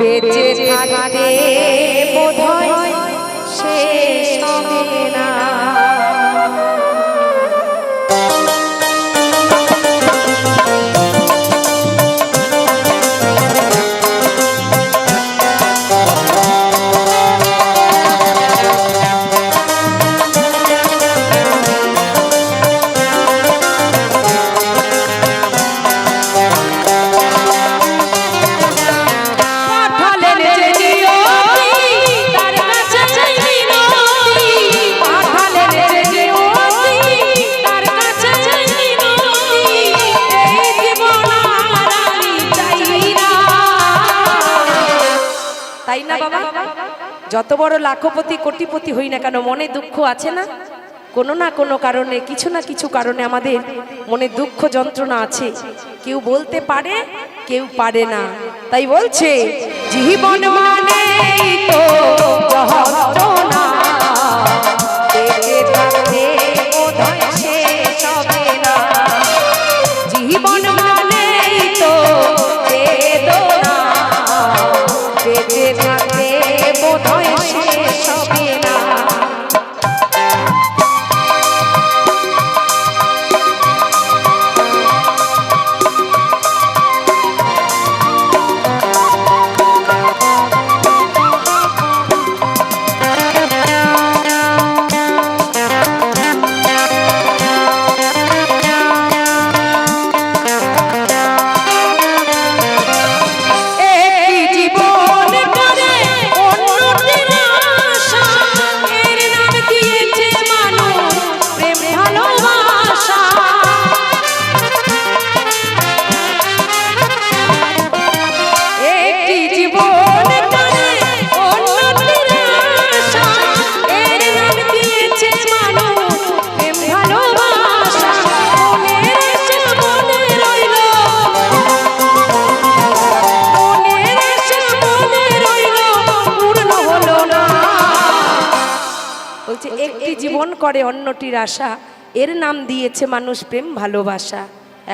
বেঁচে থাকতে বোধহয় শেষ হবে না। তাই না বাবা? যত বড় লাখপতি কোটিপতি হই না কেন, মনে দুঃখ আছে না? কোনো না কোনো কারণে, কিছু না কিছু কারণে আমাদের মনে দুঃখ যন্ত্রণা আছে। কেউ বলতে পারে, কেউ পারে না। তাই বলছে জীবন মানেই তো যন্ত্রণা, বেঁচে থাকতে বোধহয় শেষ হবে না। জীবন মানেই তো বেদনা, বেঁচে থাকতে বোধহয় শেষ হবে না। একটি জীবন করে অন্যটির আশা, এর নাম দিয়েছে মানুষ প্রেম ভালোবাসা।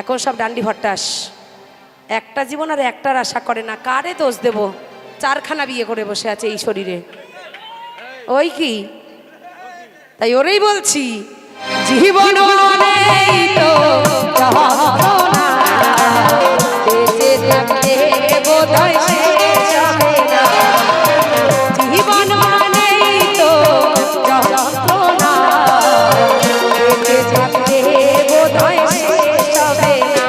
এখন সব ডান্ডি ভট্টাস, একটা জীবন আর একটার আশা করে না। কারে দোষ দেব? চারখানা বিয়ে করে বসে আছে এই শরীরে, ওই কি? তাই ওরেই বলছি জীবন মানেই তো যন্ত্রণা, বেঁচে থাকতে বোধহয় শেষ হবে না। জীবন মানেই তো যন্ত্রণা, বেঁচে থাকতে বোধহয় শেষ হবে না।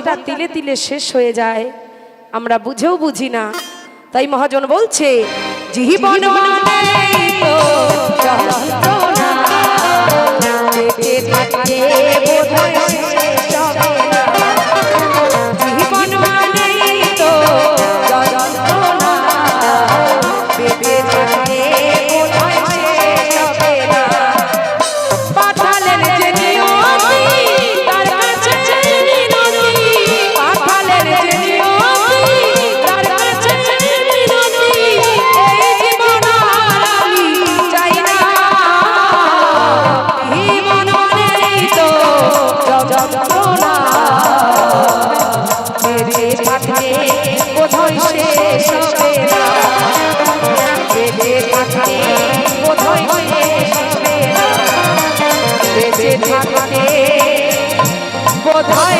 জীবনটা তিলে তিলে শেষ হয়ে যায়, আমরা বুঝেও বুঝি না। তাই মহাজন বলছে জীবন মানেই তো যন্ত্রণা, বেঁচে থাকতে বোধহয় শেষ হবে না। জীবন মানেই তো যন্ত্রণা, বেঁচে থাকতে বোধহয় শেষ হবে না। পাঠালেন যে নিয়তি তার কাছে মিনতি, পাঠালেন যে নিয়তি তার কাছে মিনতি, এই জীবন আর আমি চাই না। জীবন মানেই তো যন্ত্রণা, বেঁচে থাকতে বোধহয় শেষ হবে না। বেঁচে থাকতে বোধহয় শেষ হবে না। বেঁচে থাকতে বোধহয়